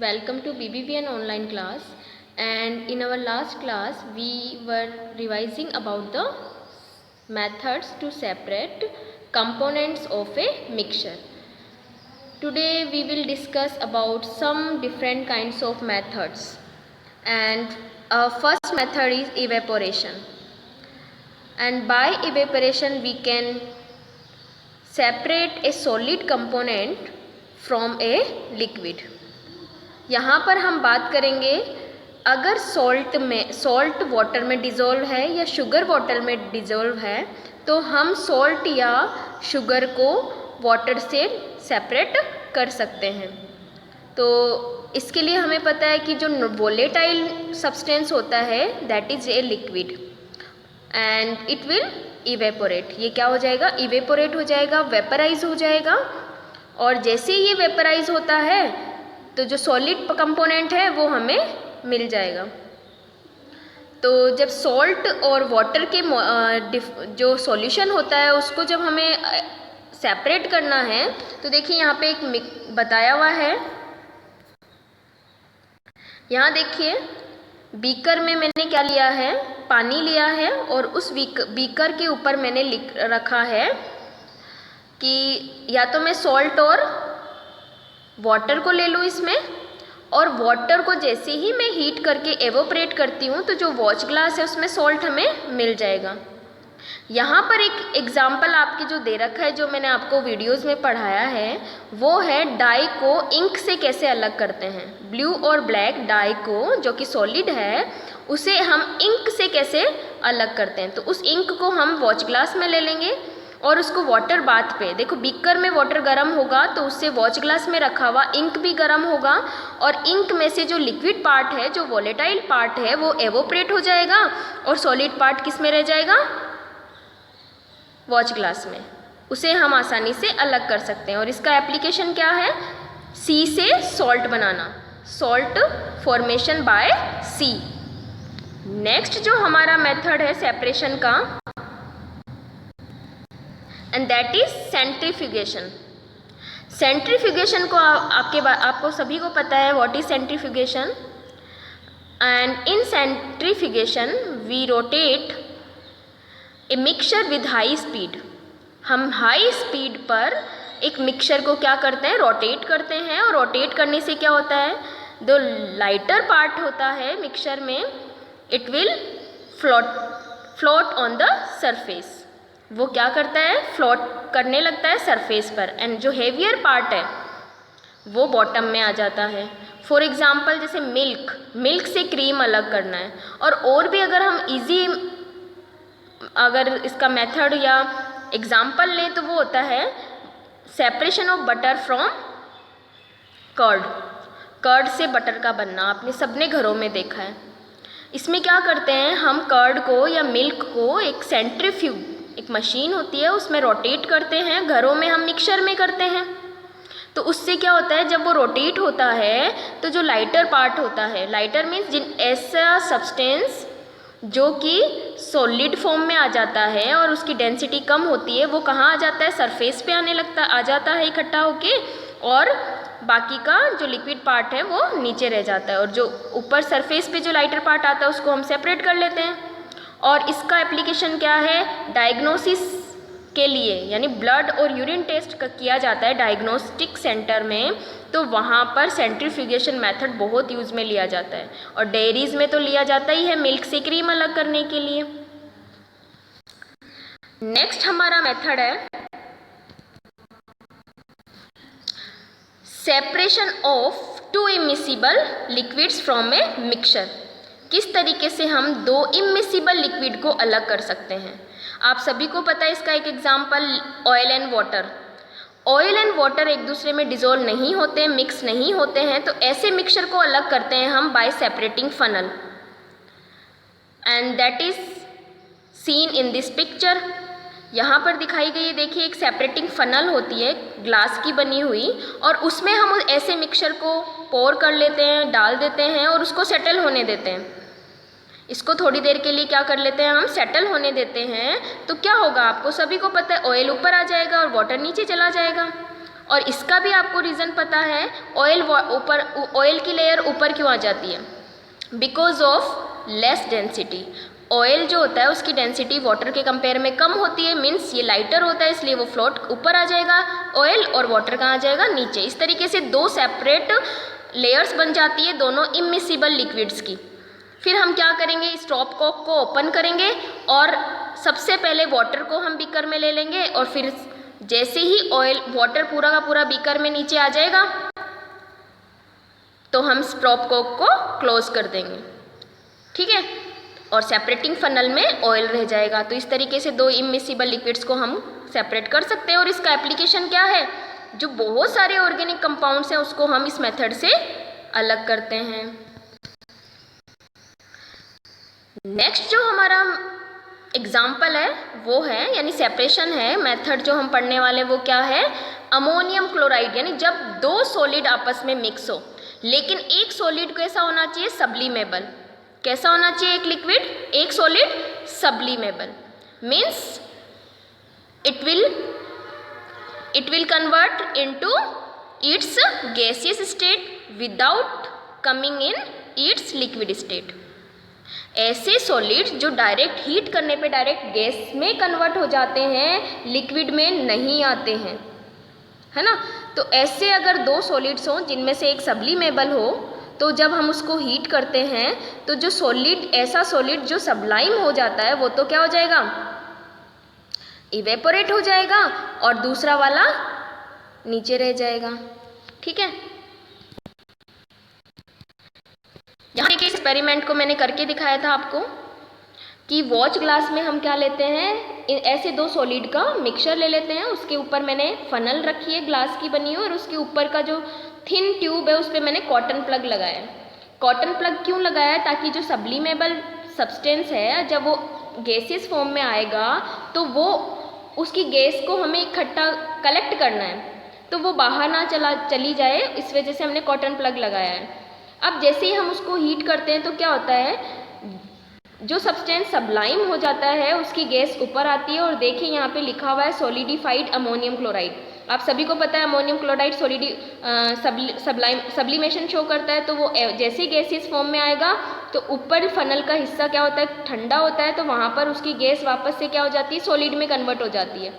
Welcome to BBVN online class, and in our last class we were revising about the methods to separate components of a mixture. Today we will discuss about some different kinds of methods, and first method is evaporation. And by evaporation we can separate a solid component from a liquid. यहाँ पर हम बात करेंगे अगर salt water में dissolve है या sugar water में डिज़ोल्व है तो हम सॉल्ट या शुगर को वाटर से सेपरेट कर सकते हैं। तो इसके लिए हमें पता है कि जो वोलेटाइल सब्सटेंस होता है that is a liquid and it will evaporate. ये क्या हो जाएगा? इवेपोरेट हो जाएगा, वेपराइज हो जाएगा। और जैसे ये वेपराइज होता है तो जो सॉलिड कंपोनेंट है वो हमें मिल जाएगा। तो जब सॉल्ट और वाटर के जो सॉल्यूशन होता है उसको जब हमें सेपरेट करना है तो देखिए यहाँ पे एक बताया हुआ है। यहाँ देखिए बीकर में मैंने क्या लिया है? पानी लिया है और उस बीकर के ऊपर मैंने लिख रखा है कि या तो मैं सॉल्ट और वाटर को ले लूँ इसमें, और वाटर को जैसे ही मैं हीट करके एवोपरेट करती हूँ तो जो वॉच ग्लास है उसमें सॉल्ट हमें मिल जाएगा। यहाँ पर एक एग्जाम्पल आपके जो दे रखा है, जो मैंने आपको वीडियोस में पढ़ाया है, वो है डाई को इंक से कैसे अलग करते हैं। ब्लू और ब्लैक डाई को जो कि सॉलिड है उसे हम इंक से कैसे अलग करते हैं। तो उस इंक को हम वॉच ग्लास में ले लेंगे और उसको वाटर बाथ पे, देखो बीकर में वाटर गर्म होगा तो उससे वॉच ग्लास में रखा हुआ इंक भी गर्म होगा और इंक में से जो लिक्विड पार्ट है, जो वोलेटाइल पार्ट है, वो एवोपरेट हो जाएगा और सॉलिड पार्ट किस में रह जाएगा? वॉच ग्लास में। उसे हम आसानी से अलग कर सकते हैं। और इसका एप्लीकेशन क्या है? सी से सॉल्ट बनाना, salt formation by sea. Next जो हमारा मेथड है सेपरेशन का, and that is centrifugation. Centrifugation को आपको सभी को पता है what is centrifugation. And in centrifugation we rotate a mixture with high speed. हम हाई स्पीड पर एक मिक्सचर को क्या करते हैं? रोटेट करते हैं। और रोटेट करने से क्या होता है? जो लाइटर पार्ट होता है मिक्सचर में, it will float on the surface. वो क्या करता है? फ्लोट करने लगता है सरफेस पर। एंड जो हेवियर पार्ट है वो बॉटम में आ जाता है। फॉर एग्जाम्पल जैसे मिल्क से क्रीम अलग करना है। और भी अगर हम अगर इसका मेथड या एग्जाम्पल लें तो वो होता है separation of butter from curd. Curd से बटर का बनना आपने सबने घरों में देखा है। इसमें क्या करते हैं हम? कर्ड को या मिल्क को एक सेंट्रीफ्यूग, एक मशीन होती है उसमें रोटेट करते हैं। घरों में हम मिक्सचर में करते हैं। तो उससे क्या होता है? जब वो रोटेट होता है तो जो लाइटर पार्ट होता है, लाइटर मीन्स ऐसा सब्सटेंस जो कि सॉलिड फॉर्म में आ जाता है और उसकी डेंसिटी कम होती है, वो कहाँ आ जाता है? सरफेस पे आ जाता है इकट्ठा होके, और बाकी का जो लिक्विड पार्ट है वो नीचे रह जाता है। और जो ऊपर सरफेस पे जो लाइटर पार्ट आता है उसको हम सेपरेट कर लेते हैं। और इसका एप्लीकेशन क्या है? डायग्नोसिस के लिए, यानी ब्लड और यूरिन टेस्ट किया जाता है डायग्नोस्टिक सेंटर में, तो वहाँ पर सेंट्रीफ्यूगेशन मेथड बहुत यूज़ में लिया जाता है। और डेयरीज में तो लिया जाता ही है मिल्क से क्रीम अलग करने के लिए। नेक्स्ट हमारा मेथड है separation of to immiscible liquids from a mixture. किस तरीके से हम दो इमिसिबल लिक्विड को अलग कर सकते हैं? आप सभी को पता है इसका एक example oil and water. Oil and water एक दूसरे में डिजोल्व नहीं होते, मिक्स नहीं होते हैं, तो ऐसे मिक्सचर को अलग करते हैं हम bye separating funnel, and that is seen in this picture. यहाँ पर दिखाई गई देखिए एक सेपरेटिंग फनल होती है ग्लास की बनी हुई, और उसमें हम ऐसे मिक्सचर को पोर कर लेते हैं, डाल देते हैं और उसको सेटल होने देते हैं। इसको थोड़ी देर के लिए क्या कर लेते हैं हम? सेटल होने देते हैं। तो क्या होगा? आपको सभी को पता है ऑयल ऊपर आ जाएगा और वाटर नीचे चला जाएगा। और इसका भी आपको रीज़न पता है, ऑयल की लेयर ऊपर क्यों आ जाती है? Because of less density. Oil जो होता है उसकी डेंसिटी वाटर के कंपेयर में कम होती है, मीन्स ये लाइटर होता है, इसलिए वो फ्लोट ऊपर आ जाएगा ऑयल, और वाटर कहाँ आ जाएगा? नीचे। इस तरीके से दो सेपरेट लेयर्स बन जाती है दोनों इमिसिबल लिक्विड्स की। फिर हम क्या करेंगे? स्टॉप कॉक को ओपन करेंगे और सबसे पहले वाटर को हम बीकर में ले लेंगे, और फिर जैसे ही ऑयल वाटर पूरा का पूरा बीकर में नीचे आ जाएगा तो हम स्टॉप कॉक को क्लोज कर देंगे, ठीक है, और सेपरेटिंग फनल में ऑयल रह जाएगा। तो इस तरीके से दो इमिसिबल लिक्विड्स को हम सेपरेट कर सकते हैं। और इसका एप्लीकेशन क्या है? जो बहुत सारे ऑर्गेनिक कंपाउंड्स हैं उसको हम इस मेथड से अलग करते हैं। नेक्स्ट जो हमारा एग्जाम्पल है वो है, यानी सेपरेशन है, मेथड जो हम पढ़ने वाले वो क्या है? Ammonium chloride. यानी जब दो सॉलिड आपस में मिक्स हो, लेकिन एक सॉलिड कैसा होना चाहिए? सब्लिमेबल। कैसा होना चाहिए एक लिक्विड? एक solid sublimable, means it will convert into its gaseous state without coming in its liquid state। ऐसे सॉलिड्स जो डायरेक्ट हीट करने पे डायरेक्ट गैस में कन्वर्ट हो जाते हैं, लिक्विड में नहीं आते हैं, है ना। तो ऐसे अगर दो सॉलिड्स हों जिनमें से एक सब्लिमेबल हो, तो जब हम उसको हीट करते हैं तो जो सॉलिड, ऐसा सॉलिड जो सब्लाइम हो जाता है वो तो क्या हो जाएगा? इवेपोरेट हो जाएगा, और दूसरा वाला नीचे रह जाएगा, ठीक है। यहाँ के एक्सपेरिमेंट को मैंने करके दिखाया था आपको कि वॉच ग्लास में हम क्या लेते हैं? ऐसे दो सॉलिड का मिक्सचर ले लेते हैं, उसके ऊपर मैंने फनल रखी है ग्लास की बनी हुई, और उसके ऊपर का जो थिन ट्यूब है उस पर मैंने कॉटन प्लग लगाया है। कॉटन प्लग क्यों लगाया है? ताकि जो सब्लिमेबल सब्सटेंस है जब वो गैसियस फॉर्म में आएगा तो वो उसकी गैस को हमें इकट्ठा कलेक्ट करना है, तो वो बाहर ना चली जाए, इस वजह से हमने कॉटन प्लग लगाया है। अब जैसे ही हम उसको हीट करते हैं तो क्या होता है? जो सब्सटेंस सब्लाइम हो जाता है उसकी गैस ऊपर आती है, और देखिए यहाँ पे लिखा हुआ है सॉलिडिफाइड अमोनियम क्लोराइड। आप सभी को पता है अमोनियम क्लोराइड सब्लिमेशन शो करता है, तो वो जैसे ही गैसियस फॉर्म में आएगा तो ऊपर फनल का हिस्सा क्या होता है? ठंडा होता है, तो वहाँ पर उसकी गैस वापस से क्या हो जाती है? सॉलिड में कन्वर्ट हो जाती है।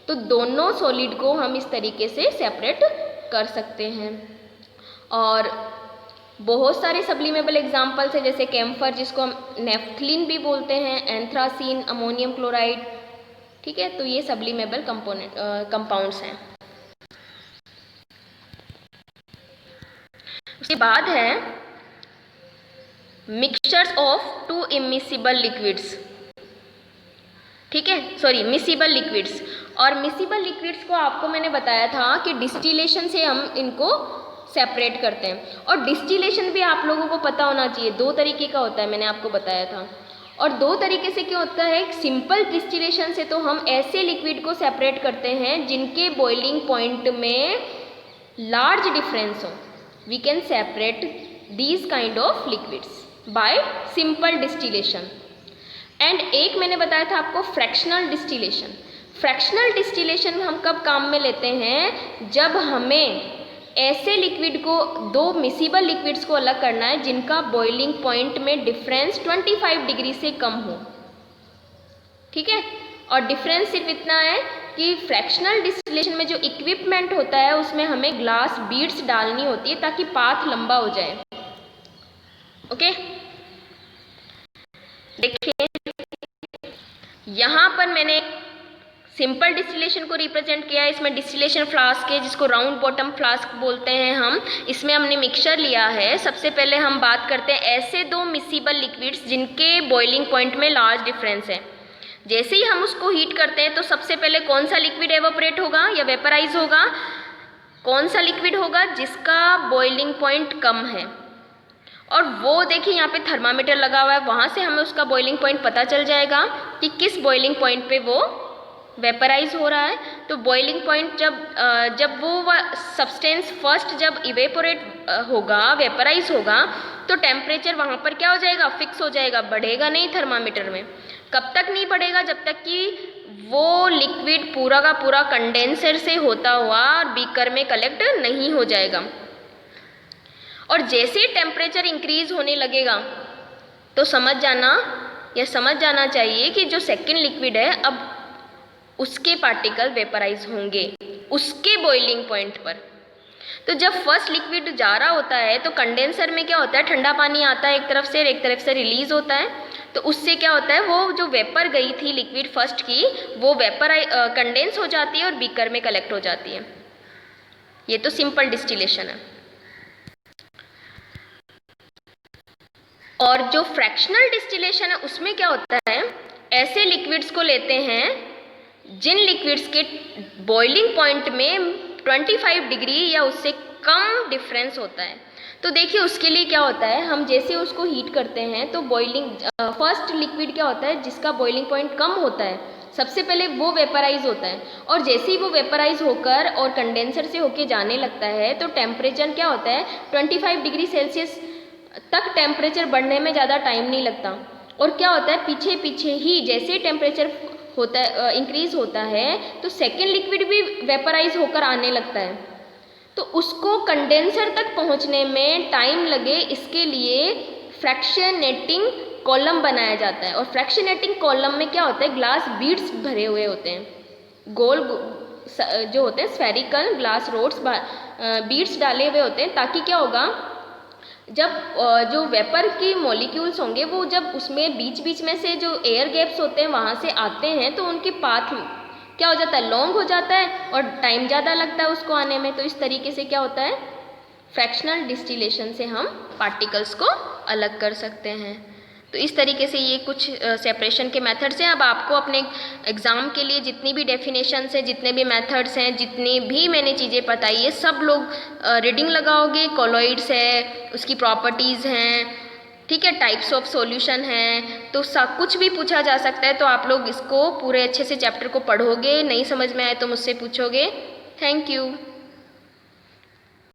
तो दोनों सॉलिड को हम इस तरीके से सेपरेट कर सकते हैं। और बहुत सारे सब्लिमेबल एग्जाम्पल्स हैं, जैसे कैम्फर जिसको हम नेफ्थलीन भी बोलते हैं, एंथ्रासीन, अमोनियम क्लोराइड, ठीक है। तो ये सब्लिमेबल कंपाउंड्स हैं। उसके बाद है mixtures of to immiscible liquids, ठीक है, सॉरी मिसिबल लिक्विड्स। और मिसिबल लिक्विड्स को आपको मैंने बताया था कि डिस्टिलेशन से हम इनको सेपरेट करते हैं। और डिस्टिलेशन भी आप लोगों को पता होना चाहिए, दो तरीके का होता है, मैंने आपको बताया था। और दो तरीके से क्यों होता है? सिंपल डिस्टिलेशन से तो हम ऐसे लिक्विड को सेपरेट करते हैं जिनके बॉइलिंग पॉइंट में लार्ज डिफरेंस हो। We can separate these kind of liquids by simple distillation. And एक मैंने बताया था आपको फ्रैक्शनल डिस्टिलेशन। फ्रैक्शनल डिस्टिलेशन हम कब काम में लेते हैं? जब हमें ऐसे लिक्विड को, दो मिसिबल लिक्विड्स को अलग करना है जिनका बॉइलिंग पॉइंट में डिफरेंस 25 डिग्री से कम हो, ठीक है। और डिफरेंस सिर्फ इतना है कि फ्रैक्शनल डिस्टिलेशन में जो इक्विपमेंट होता है उसमें हमें ग्लास बीड्स डालनी होती है ताकि पाथ लंबा हो जाए, ओके। देखिए यहाँ पर मैंने सिंपल डिस्टिलेशन को रिप्रेजेंट किया है। इसमें डिस्टिलेशन फ्लास्क है जिसको राउंड बॉटम फ्लास्क बोलते हैं हम। इसमें हमने मिक्सचर लिया है। सबसे पहले हम बात करते हैं ऐसे दो मिसिबल लिक्विड्स जिनके बॉइलिंग पॉइंट में लार्ज डिफरेंस है। जैसे ही हम उसको हीट करते हैं तो सबसे पहले कौन सा लिक्विड एवोपरेट होगा या वेपराइज होगा? कौन सा लिक्विड होगा? जिसका बॉइलिंग पॉइंट कम है। और वो देखिए यहाँ पे थर्मामीटर लगा हुआ है, वहाँ से हमें उसका बॉइलिंग पॉइंट पता चल जाएगा कि किस बॉइलिंग पॉइंट पे वो वेपराइज हो रहा है। तो बॉइलिंग पॉइंट जब वो सब्सटेंस फर्स्ट जब इवेपोरेट होगा, वेपराइज होगा, तो टेम्परेचर वहाँ पर क्या हो जाएगा? फिक्स हो जाएगा, बढ़ेगा नहीं थर्मामीटर में। कब तक नहीं बढ़ेगा? जब तक कि वो लिक्विड पूरा का पूरा कंडेंसर से होता हुआ बीकर में कलेक्ट नहीं हो जाएगा। और जैसे ही टेम्परेचर इंक्रीज होने लगेगा तो समझ जाना चाहिए कि जो सेकेंड लिक्विड है अब उसके पार्टिकल वेपराइज होंगे उसके बॉइलिंग पॉइंट पर। तो जब फर्स्ट लिक्विड जा रहा होता है तो कंडेंसर में क्या होता है, ठंडा पानी आता है एक तरफ से और एक तरफ से रिलीज होता है। तो उससे क्या होता है, वो जो वेपर गई थी लिक्विड फर्स्ट की वो वेपर कंडेंस हो जाती है और बीकर में कलेक्ट हो जाती है। ये तो सिंपल डिस्टिलेशन है। और जो फ्रैक्शनल डिस्टिलेशन है उसमें क्या होता है, ऐसे लिक्विड्स को लेते हैं जिन लिक्विड्स के बॉइलिंग पॉइंट में 25 डिग्री या उससे कम डिफरेंस होता है। तो देखिए उसके लिए क्या होता है, हम जैसे उसको हीट करते हैं तो बॉइलिंग फर्स्ट लिक्विड क्या होता है जिसका बॉइलिंग पॉइंट कम होता है, सबसे पहले वो वेपराइज होता है। और जैसे ही वो वेपराइज होकर और कंडेंसर से होके जाने लगता है तो टेम्परेचर क्या होता है 25 डिग्री सेल्सियस तक टेम्परेचर बढ़ने में ज़्यादा टाइम नहीं लगता। और क्या होता है पीछे पीछे ही जैसे टेम्परेचर होता है इंक्रीज होता है तो सेकेंड लिक्विड भी वेपराइज होकर आने लगता है। तो उसको कंडेंसर तक पहुंचने में टाइम लगे इसके लिए फ्रैक्शनेटिंग कॉलम बनाया जाता है। और फ्रैक्शनेटिंग कॉलम में क्या होता है, ग्लास बीड्स भरे हुए होते हैं, गोल जो होते हैं स्फेरिकल ग्लास रोड्स बीड्स डाले हुए होते हैं, ताकि क्या होगा जब जो वेपर की मॉलिक्यूल्स होंगे वो जब उसमें बीच बीच में से जो एयर गैप्स होते हैं वहाँ से आते हैं तो उनके पाथ क्या हो जाता है, लॉन्ग हो जाता है और टाइम ज़्यादा लगता है उसको आने में। तो इस तरीके से क्या होता है, फ्रैक्शनल डिस्टिलेशन से हम पार्टिकल्स को अलग कर सकते हैं। तो इस तरीके से ये कुछ सेपरेशन के मेथड्स हैं। अब आपको अपने एग्ज़ाम के लिए जितनी भी डेफिनेशंस हैं, जितने भी मेथड्स हैं, जितनी भी मैंने चीज़ें बताई है सब लोग रीडिंग लगाओगे। कॉलॉइड्स है, उसकी प्रॉपर्टीज़ हैं, ठीक है, टाइप्स ऑफ सॉल्यूशन हैं, तो सब कुछ भी पूछा जा सकता है। तो आप लोग इसको पूरे अच्छे से चैप्टर को पढ़ोगे, नहीं समझ में आए तो मुझसे पूछोगे। Thank you.